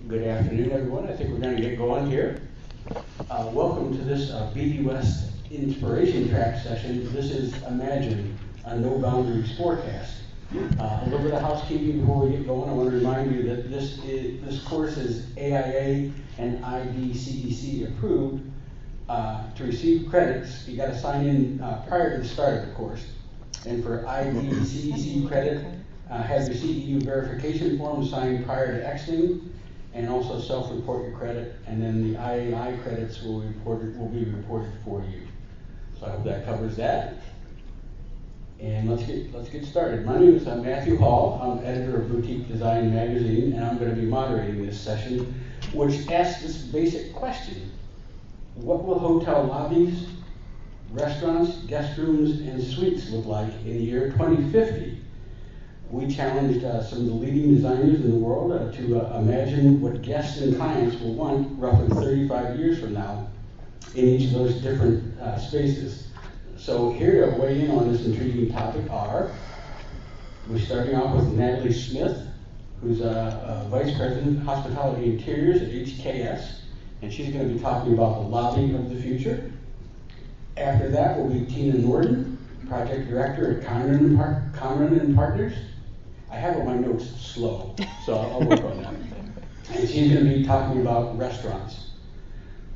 Good afternoon, everyone. I think we're going to get going here. Welcome to this BD West Inspiration Track session. This is Imagine, a No Boundaries forecast. A little bit of housekeeping before we get going. I want to remind you that this course is AIA and IDCEC approved. To receive credits, you got to sign in prior to the start of the course. And for IDCEC credit, have your CEU verification form signed prior to exiting, and also self-report your credit, and then the IAI credits will be reported for you. So I hope that covers that. And let's get started. My name is Matthew Hall. I'm editor of Boutique Design magazine, and I'm going to be moderating this session, which asks this basic question: what will hotel lobbies, restaurants, guest rooms, and suites look like in the year 2050? We challenged some of the leading designers in the world to imagine what guests and clients will want roughly 35 years from now in each of those different spaces. So here to weigh in on this intriguing topic we're starting off with Natalie Smith, who's Vice President of Hospitality Interiors at HKS, and she's going to be talking about the lobby of the future. After that will be Tina Norden, Project Director at Conran and Partners. I have all my notes slow, so I'll work on that. And she's going to be talking about restaurants.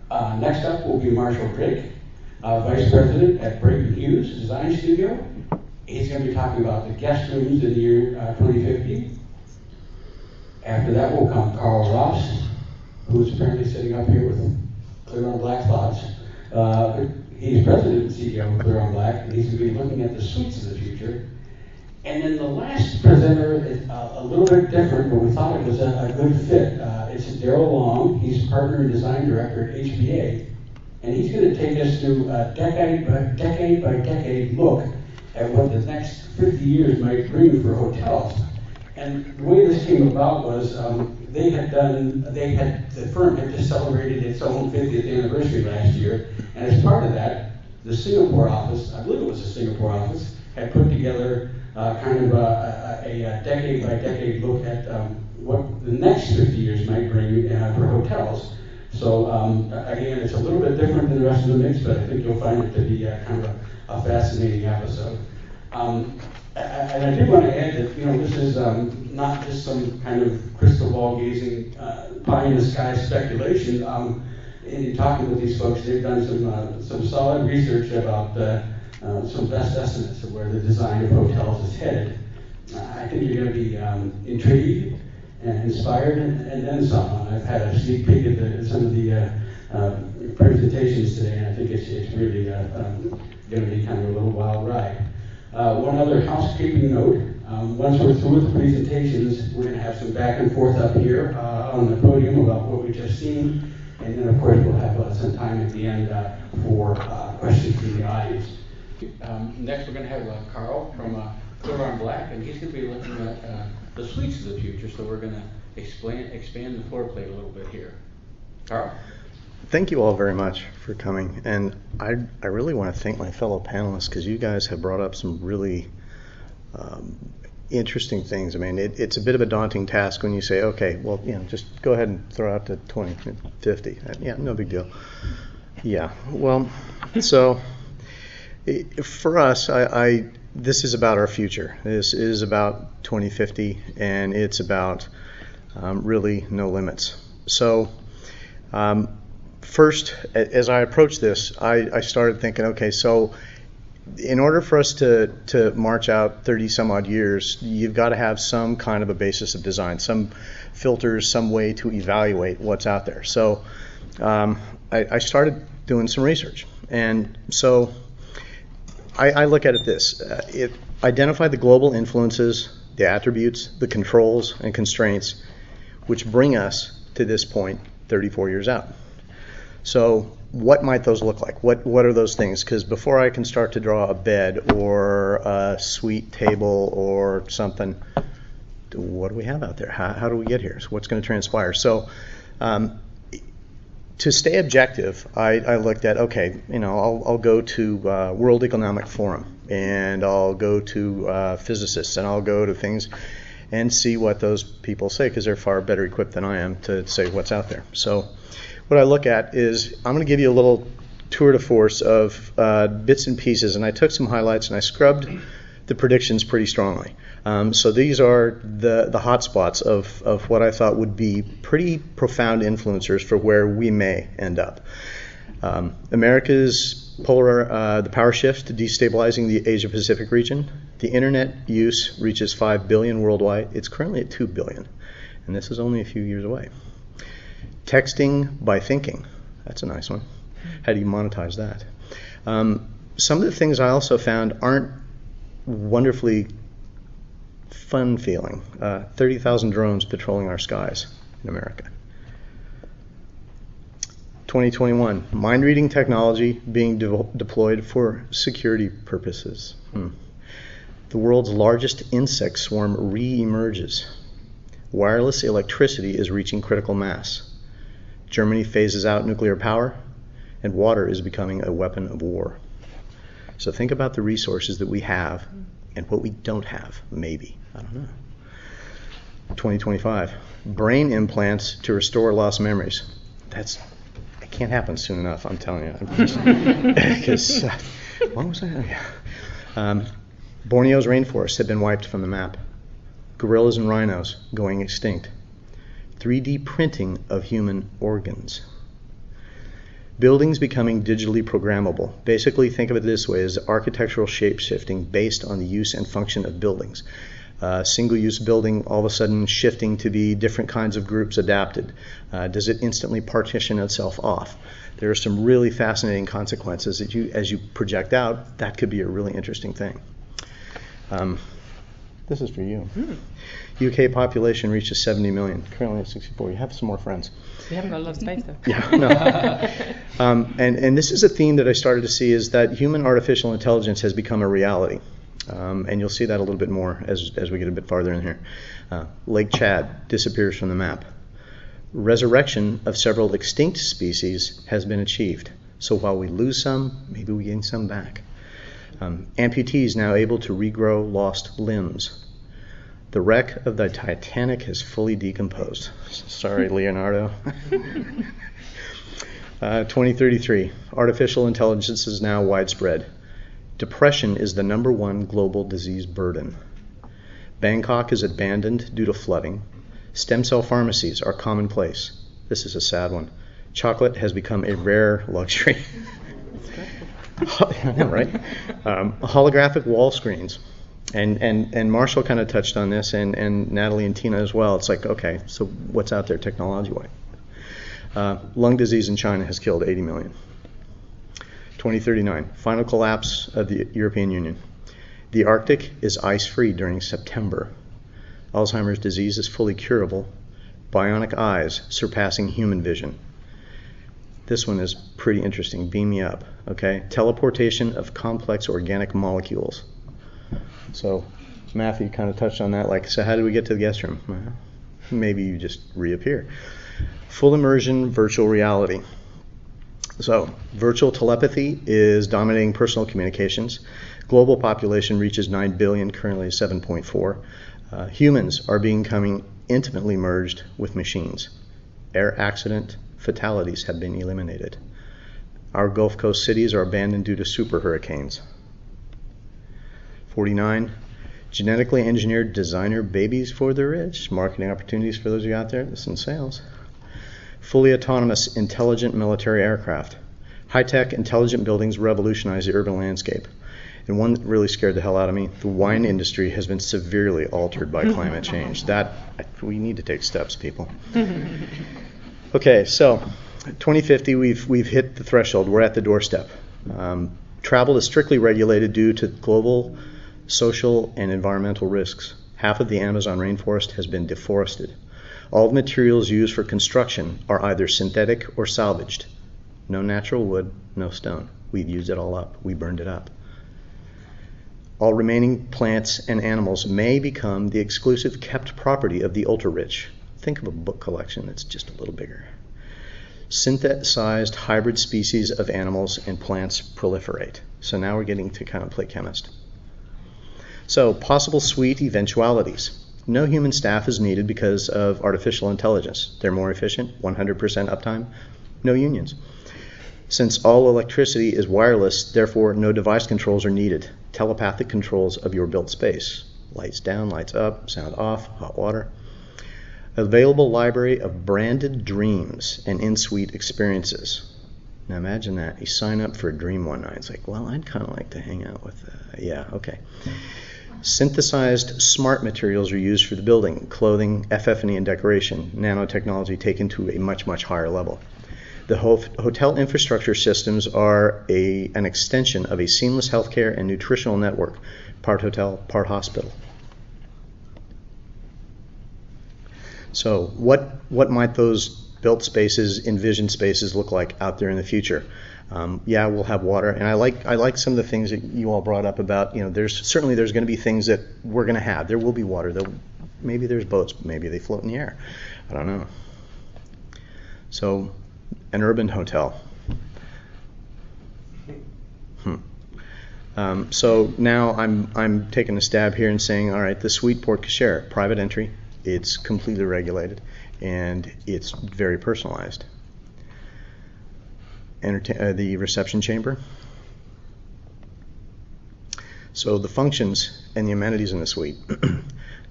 Next up will be Marshall Drake, Vice President at Brayton Hughes Design Studio. He's going to be talking about the guest rooms in the year 2050. After that will come Carl Ross, who's apparently sitting up here with Clear on Black thoughts. He's President and CEO of Clear on Black, and he's going to be looking at the suites of the future. And then the last presenter is a little bit different, but we thought it was a good fit. It's Darrell Long. He's Partner and Design Director at HBA. And he's going to take us through a decade by decade look at what the next 50 years might bring for hotels. And the way this came about was the firm had just celebrated its own 50th anniversary last year. And as part of that, the Singapore office, I believe it was the Singapore office, had put together kind of a decade by decade look at what the next 50 years might bring for hotels. So again, it's a little bit different than the rest of the mix, but I think you'll find it to be kind of a fascinating episode. And I do want to add that this is not just some kind of crystal ball gazing, pie in the sky speculation. In talking with these folks, they've done some solid research about some best estimates of where the design of hotels is headed. I think you're going to be intrigued and inspired, and then some. I've had a sneak peek at some of the presentations today, and I think it's really going to be kind of a little wild ride. One other housekeeping note: once we're through with the presentations, we're going to have some back and forth up here on the podium about what we've just seen, and then of course we'll have some time at the end for questions from the audience. Next, we're going to have Carl from Clear on Black, and he's going to be looking at the suites of the future. So we're going to expand the floor plate a little bit here. Carl? Thank you all very much for coming, and I really want to thank my fellow panelists because you guys have brought up some really interesting things. I mean, it's a bit of a daunting task when you say, okay, well, just go ahead and throw out to 2050. Yeah, no big deal. Yeah, well, so for us, this is about our future. This is about 2050, and it's about really no limits. So first, as I approached this, I started thinking, okay, so in order for us to march out 30 some odd years, you've got to have some kind of a basis of design, some filters, some way to evaluate what's out there. So I started doing some research, and so I look at it this. It identified the global influences, the attributes, the controls, and constraints which bring us to this point 34 years out. So what might those look like? What are those things? Because before I can start to draw a bed or a suite table or something, what do we have out there? How do we get here? So what's going to transpire? So to stay objective, I looked at, okay, I'll go to World Economic Forum, and I'll go to physicists, and I'll go to things, and see what those people say, because they're far better equipped than I am to say what's out there. So what I look at is, I'm going to give you a little tour de force of bits and pieces, and I took some highlights and I scrubbed the predictions pretty strongly. So these are the hot spots of what I thought would be pretty profound influencers for where we may end up. America's the power shift to destabilizing the Asia-Pacific region. The internet use reaches 5 billion worldwide. It's currently at 2 billion, and this is only a few years away. Texting by thinking. That's a nice one. How do you monetize that? Some of the things I also found aren't wonderfully fun feeling. 30,000 drones patrolling our skies in America. 2021, mind-reading technology being deployed for security purposes. The world's largest insect swarm re-emerges. Wireless electricity is reaching critical mass. Germany phases out nuclear power, and water is becoming a weapon of war. So think about the resources that we have and what we don't have, maybe. I don't know. 2025, brain implants to restore lost memories. It can't happen soon enough, I'm telling you. Because, what was that? Borneo's rainforests have been wiped from the map. Gorillas and rhinos going extinct. 3D printing of human organs. Buildings becoming digitally programmable. Basically, think of it this way, as architectural shape-shifting based on the use and function of buildings. Single-use building all of a sudden shifting to be different kinds of groups adapted. Does it instantly partition itself off? There are some really fascinating consequences that as you project out, that could be a really interesting thing. This is for you. UK population reaches 70 million, currently at 64. You have some more friends. We haven't got a lot of space though. Yeah, no. And this is a theme that I started to see, is that human artificial intelligence has become a reality. And you'll see that a little bit more as we get a bit farther in here. Lake Chad disappears from the map. Resurrection of several extinct species has been achieved. So while we lose some, maybe we gain some back. Amputees now able to regrow lost limbs. The wreck of the Titanic has fully decomposed. Sorry, Leonardo. 2033, artificial intelligence is now widespread. Depression is the #1 global disease burden. Bangkok is abandoned due to flooding. Stem cell pharmacies are commonplace. This is a sad one. Chocolate has become a rare luxury. I know, right? Holographic wall screens. And Marshall kind of touched on this, and Natalie and Tina as well. It's like, okay, so what's out there technology-wise? Lung disease in China has killed 80 million. 2039, final collapse of the European Union. The Arctic is ice-free during September. Alzheimer's disease is fully curable. Bionic eyes surpassing human vision. This one is pretty interesting. Beam me up, okay? Teleportation of complex organic molecules. So Matthew kind of touched on that, like, so how do we get to the guest room? Well, maybe you just reappear. Full immersion virtual reality. So virtual telepathy is dominating personal communications. Global population reaches 9 billion, currently 7.4. Humans are becoming intimately merged with machines. Air accident fatalities have been eliminated. Our Gulf Coast cities are abandoned due to super hurricanes. 49, genetically engineered designer babies for the rich. Marketing opportunities for those of you out there. This is in sales. Fully autonomous, intelligent military aircraft. High-tech, intelligent buildings revolutionize the urban landscape. And one that really scared the hell out of me, the wine industry has been severely altered by climate change. We need to take steps, people. Okay, so 2050, we've hit the threshold. We're at the doorstep. Travel is strictly regulated due to global, social, and environmental risks. Half of the Amazon rainforest has been deforested. All the materials used for construction are either synthetic or salvaged. No natural wood, no stone. We've used it all up. We burned it up. All remaining plants and animals may become the exclusive kept property of the ultra-rich. Think of a book collection that's just a little bigger. Synthesized hybrid species of animals and plants proliferate. So now we're getting to kind of play chemist. So possible sweet eventualities. No human staff is needed because of artificial intelligence. They're more efficient, 100% uptime, no unions. Since all electricity is wireless, therefore no device controls are needed. Telepathic controls of your built space. Lights down, lights up, sound off, hot water. Available library of branded dreams and in-suite experiences. Now imagine that. You sign up for a dream one night. It's like, well, I'd kind of like to hang out with, yeah, okay. Synthesized smart materials are used for the building, clothing, FF&E, and decoration. Nanotechnology taken to a much, much higher level. The hotel infrastructure systems are an extension of a seamless healthcare and nutritional network, part hotel, part hospital. So what might those built spaces, envisioned spaces look like out there in the future? Yeah, we'll have water, and I like some of the things that you all brought up about, there's going to be things that we're going to have. There will be water. Maybe there's boats. Maybe they float in the air. I don't know. So, an urban hotel. So now I'm taking a stab here and saying, all right, the suite porte cochere, private entry. It's completely regulated, and it's very personalized. The reception chamber. So the functions and the amenities in the suite.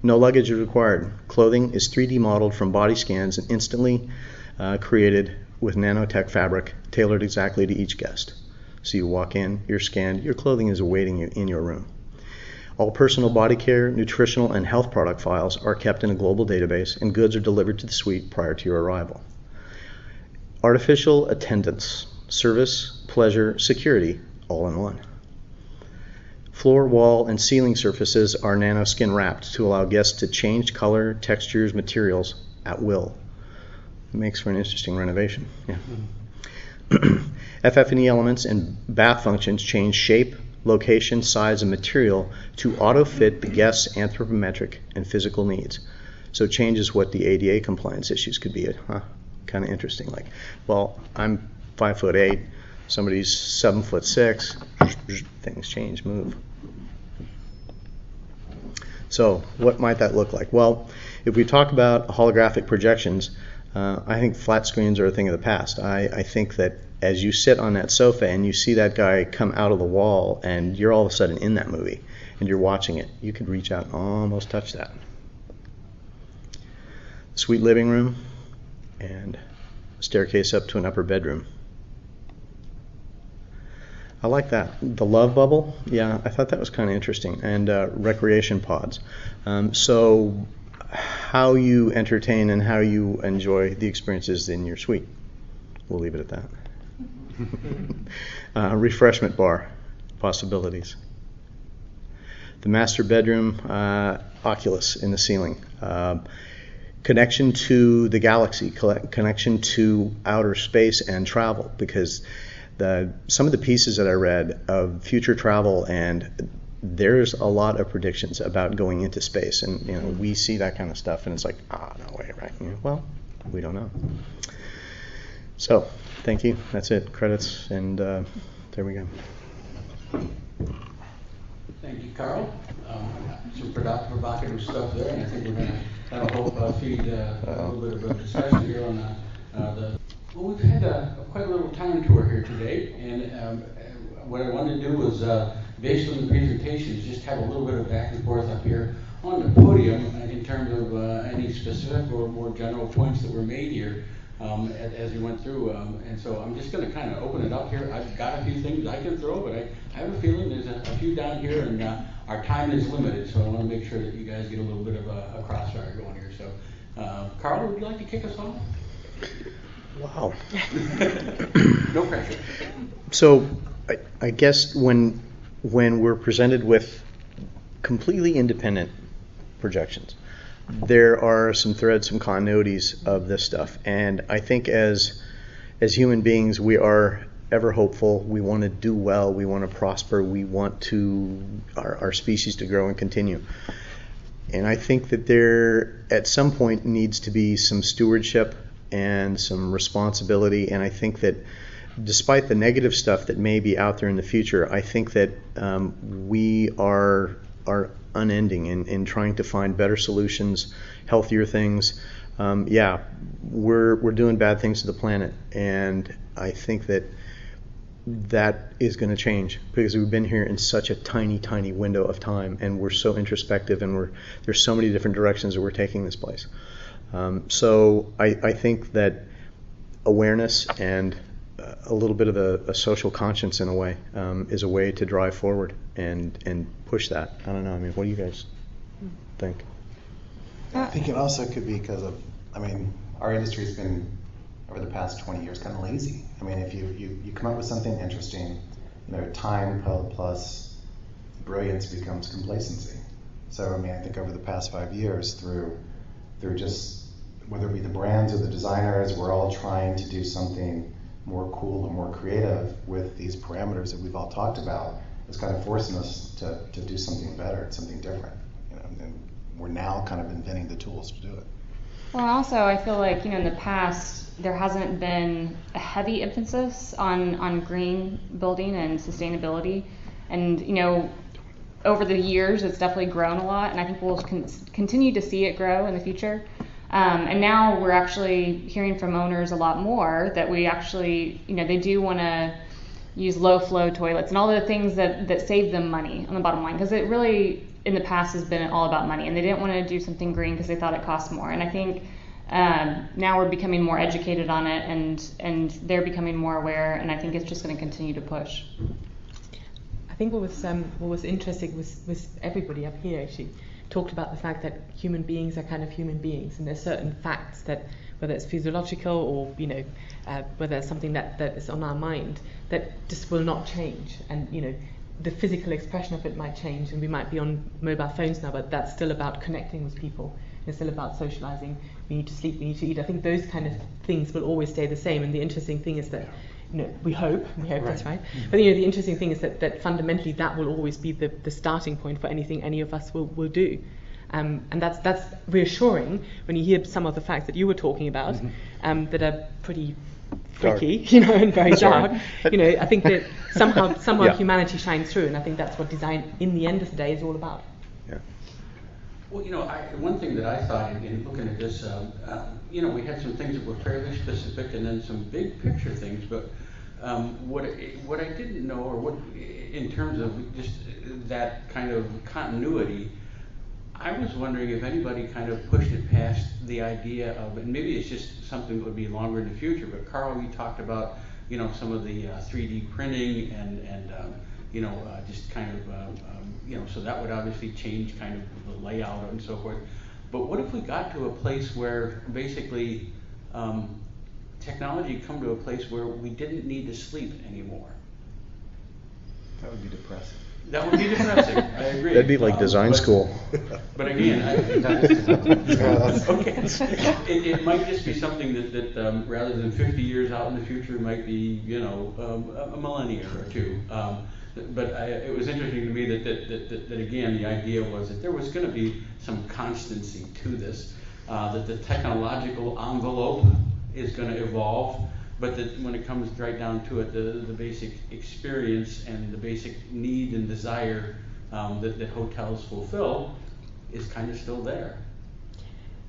No luggage is required. Clothing is 3D modeled from body scans and instantly created with nanotech fabric tailored exactly to each guest. So you walk in, you're scanned, your clothing is awaiting you in your room. All personal body care, nutritional, and health product files are kept in a global database, and goods are delivered to the suite prior to your arrival. Artificial attendance, service, pleasure, security, all in one. Floor, wall, and ceiling surfaces are nanoskin wrapped to allow guests to change color, textures, materials at will. It makes for an interesting renovation. Yeah. FF&E elements and bath functions change shape, location, size, and material to auto-fit the guest's anthropometric and physical needs. So it changes what the ADA compliance issues could be. Kind of interesting. Like, well, I'm 5'8", somebody's 7'6", things change, move. So what might that look like? Well, if we talk about holographic projections, I think flat screens are a thing of the past. I think that as you sit on that sofa and you see that guy come out of the wall and you're all of a sudden in that movie and you're watching it, you could reach out and almost touch that. Suite living room and staircase up to an upper bedroom. I like that. The love bubble, yeah, I thought that was kind of interesting. And recreation pods. So how you entertain and how you enjoy the experiences in your suite. We'll leave it at that. Refreshment bar possibilities. The master bedroom, Oculus in the ceiling. Connection to the galaxy, connection to outer space and travel, because some of the pieces that I read of future travel, and there's a lot of predictions about going into space, and we see that kind of stuff and it's like, no way, right? Well, we don't know. So thank you, that's it, credits, and there we go. Thank you, Carl. Some provocative stuff there, and I think that'll help feed a little bit of a discussion here on well, we've had quite a little time tour here today, and what I wanted to do was, based on the presentations, just have a little bit of back and forth up here on the podium in terms of any specific or more general points that were made here as we went through. And so I'm just going to kind of open it up here. I've got a few things I can throw, but I have a feeling there's a few down here, and our time is limited, so I want to make sure that you guys get a little bit of a crossfire going here. So, Carl, would you like to kick us off? Wow. No pressure. So I guess when we're presented with completely independent projections, there are some threads, some continuities of this stuff. And I think as human beings, we are ever hopeful. We want to do well. We want to prosper. We want our species to grow and continue. And I think that there, at some point, needs to be some stewardship and some responsibility. And I think that despite the negative stuff that may be out there in the future, I think that we are are unending in trying to find better solutions, healthier things. Yeah, we're doing bad things to the planet, and I think that is going to change because we've been here in such a tiny window of time, and we're so introspective, and there's so many different directions that we're taking this place. So I think that awareness and a little bit of a social conscience in a way is a way to drive forward and push that. I don't know. I mean, what do you guys think? I think it also could be because of, our industry's been over the past 20 years kind of lazy. I mean, if you come up with something interesting, time plus brilliance becomes complacency. So I think over the past 5 years, through just, whether it be the brands or the designers, we're all trying to do something more cool and more creative with these parameters that we've all talked about. It's kind of forcing us to do something better, something different. And we're now kind of inventing the tools to do it. Well, also, I feel like, in the past, there hasn't been a heavy emphasis on green building and sustainability. And, over the years, it's definitely grown a lot, and I think we'll continue to see it grow in the future. And now we're actually hearing from owners a lot more that we actually, they do want to use low flow toilets and all the things that save them money on the bottom line, because it really in the past has been all about money, and they didn't want to do something green because they thought it cost more. And I think now we're becoming more educated on it, and they're becoming more aware, and I think it's just going to continue to push. I think what was interesting was everybody up here actually talked about the fact that human beings are kind of human beings, and there's certain facts that, whether it's physiological or whether it's something that is on our mind, that just will not change. And the physical expression of it might change, and we might be on mobile phones now, but that's still about connecting with people. It's still about socializing. We need to sleep, we need to eat. I think those kind of things will always stay the same. And the interesting thing is that, we hope that's right. But the interesting thing is that fundamentally that will always be the starting point for anything any of us will do. And that's reassuring when you hear some of the facts that you were talking about, that are pretty freaky, and very dark. I think that somehow Yeah. humanity shines through, and I think that's what design, in the end of the day, is all about. Yeah. Well, one thing that I thought in looking at this, we had some things that were fairly specific and then some big picture things, but what I didn't know, or what in terms of just that kind of continuity, I was wondering if anybody kind of pushed it past the idea of, and maybe it's just something that would be longer in the future, but Carl, you talked about, some of the 3D printing and just kind of, so that would obviously change kind of the layout and so forth. But what if we got to a place where basically technology come to a place where we didn't need to sleep anymore? That would be depressing. That would be depressing. I agree. That'd be like design school. But again, okay, it might just be something that rather than 50 years out in the future, might be a millennia or two. But it was interesting to me that again the idea was that there was going to be some constancy to this, that the technological envelope is going to evolve. But that when it comes right down to it, the basic experience and the basic need and desire that hotels fulfill is kind of still there.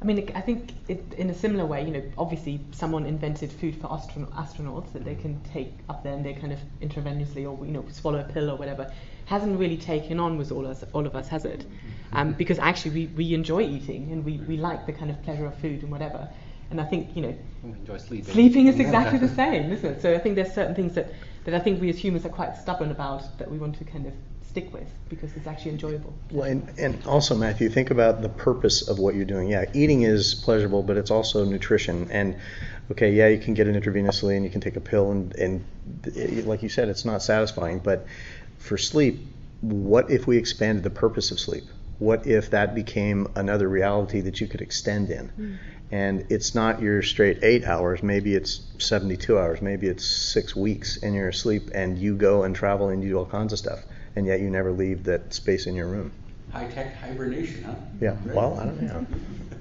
I think in a similar way, obviously someone invented food for astronauts that they can take up there and they kind of intravenously or swallow a pill or whatever. Hasn't really taken on with all of us, has it? Because actually we enjoy eating, and we like the kind of pleasure of food and whatever. And I think, we enjoy sleeping. Sleeping is exactly the same, isn't it? So I think there's certain things that I think we as humans are quite stubborn about, that we want to kind of stick with because it's actually enjoyable. Well, and also, Matthew, think about the purpose of what you're doing. Yeah, eating is pleasurable, but it's also nutrition. And okay, yeah, you can get it intravenously and you can take a pill, and like you said, it's not satisfying. But for sleep, what if we expanded the purpose of sleep? What if that became another reality that you could extend in? And it's not your straight 8 hours, maybe it's 72 hours, maybe it's 6 weeks and you're asleep and you go and travel and you do all kinds of stuff, and yet you never leave that space in your room. High-tech hibernation, huh? Yeah, well, I don't know.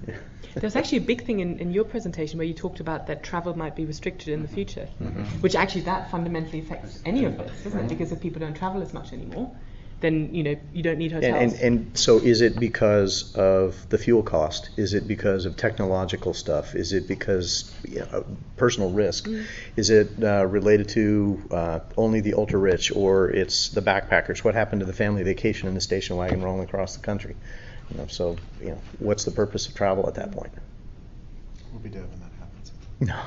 Yeah. There's actually a big thing in your presentation where you talked about that travel might be restricted in the future, which actually that fundamentally affects any of this, doesn't it? Because if people don't travel as much anymore, then you don't need hotels. And so is it because of the fuel cost? Is it because of technological stuff? Is it because personal risk? Is it related to only the ultra rich, or it's the backpackers? What happened to the family vacation in the station wagon rolling across the country? So what's the purpose of travel at that point? We'll be dead when that happens. No.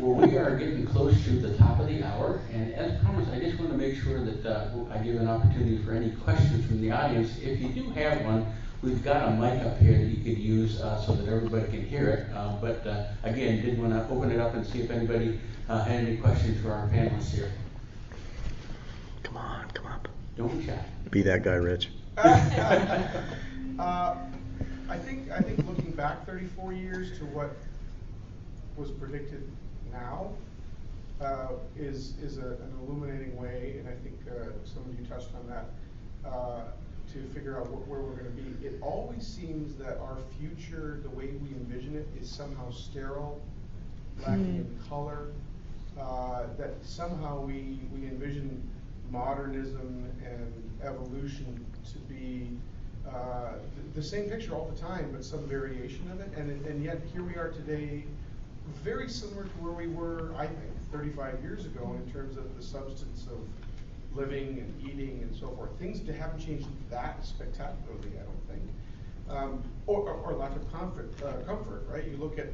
Well, we are getting close to the top of the hour, and as promised, I just want to make sure that I give an opportunity for any questions from the audience. If you do have one, we've got a mic up here that you could use so that everybody can hear it. But again, did want to open it up and see if anybody had any questions for our panelists here. Come on, come up. Don't be shy. Be that guy, Rich. I think looking back 34 years to what was predicted now is an illuminating way, and I think some of you touched on that, to figure out where we're going to be. It always seems that our future, the way we envision it, is somehow sterile, lacking in color, that somehow we envision modernism and evolution to be the same picture all the time, but some variation of it, and yet here we are today, very similar to where we were, I think, 35 years ago in terms of the substance of living and eating and so forth. Things haven't changed that spectacularly, I don't think, or lack of comfort, right? You look at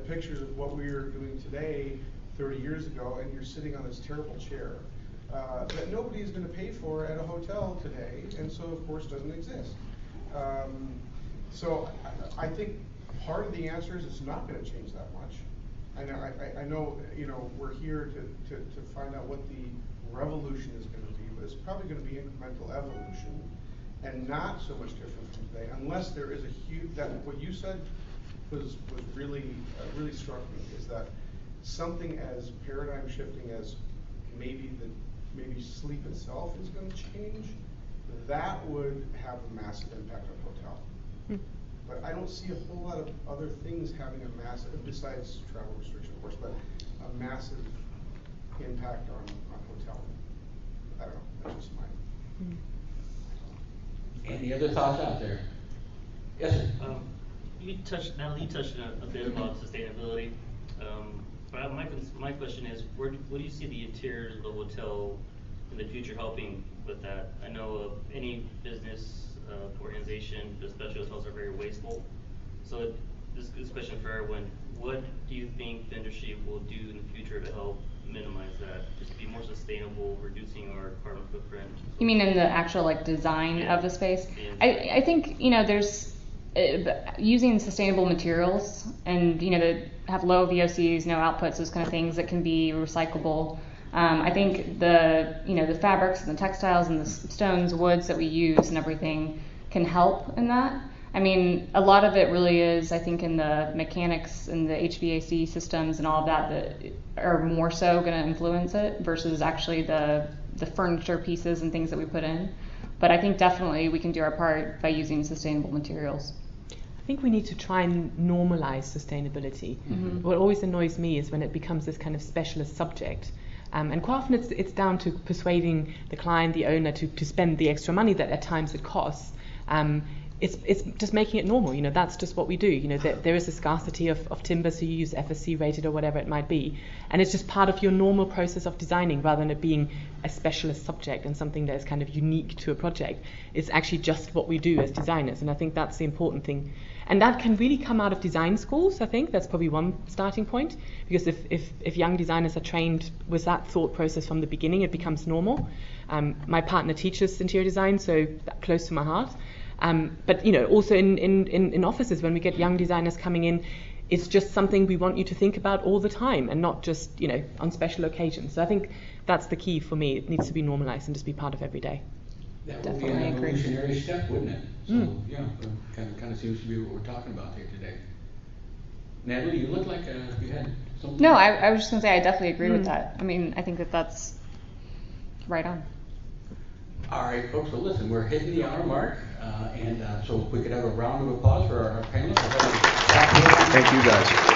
pictures of what we are doing today 30 years ago, and you're sitting on this terrible chair that nobody is going to pay for at a hotel today, and so of course doesn't exist. So I think part of the answer is it's not going to change that much. I know we're here to find out what the revolution is going to be, but it's probably going to be incremental evolution and not so much different from today, unless there is a huge, what you said was really struck me, is that something as paradigm shifting as maybe sleep itself is going to change. That would have a massive impact on hotel. But I don't see a whole lot of other things having a massive, besides travel restriction, of course, but a massive impact on hotel. I don't know, that's just mine. Any other thoughts out there? Yes, sir. Natalie, you touched a bit about sustainability. But my question is, where do you see the interior of the hotel in the future helping with that? I know any business organization, especially hotels, are very wasteful. So this is a question for everyone. What do you think the industry will do in the future to help minimize that, just to be more sustainable, reducing our carbon footprint? You mean in the actual design of the space? I think there's using sustainable materials and that have low VOCs, no outputs, those kind of things that can be recyclable. I think the fabrics and the textiles and the stones, woods that we use and everything can help in that. I mean, a lot of it really is, I think, in the mechanics and the HVAC systems and all of that are more so going to influence it versus actually the furniture pieces and things that we put in. But I think definitely we can do our part by using sustainable materials. I think we need to try and normalize sustainability. Mm-hmm. What always annoys me is when it becomes this kind of specialist subject. And quite often it's down to persuading the client, the owner, to spend the extra money that at times it costs. It's just making it normal. That's just what we do. There is a scarcity of timber, so you use FSC rated or whatever it might be. And it's just part of your normal process of designing rather than it being a specialist subject and something that is kind of unique to a project. It's actually just what we do as designers. And I think that's the important thing. And that can really come out of design schools, I think. That's probably one starting point. Because if young designers are trained with that thought process from the beginning, it becomes normal. My partner teaches interior design, so that's close to my heart. But also in offices, when we get young designers coming in, it's just something we want you to think about all the time and not just, on special occasions. So I think that's the key for me. It needs to be normalized and just be part of every day. That would be an evolutionary step, wouldn't it? So, kind of seems to be what we're talking about here today. Natalie, you look like you had something. No, I was just going to say I definitely agree with that. I mean, I think that's right on. All right, folks, so listen, we're hitting the hour mark, and so if we could have a round of applause for our panelists. Thank you, guys.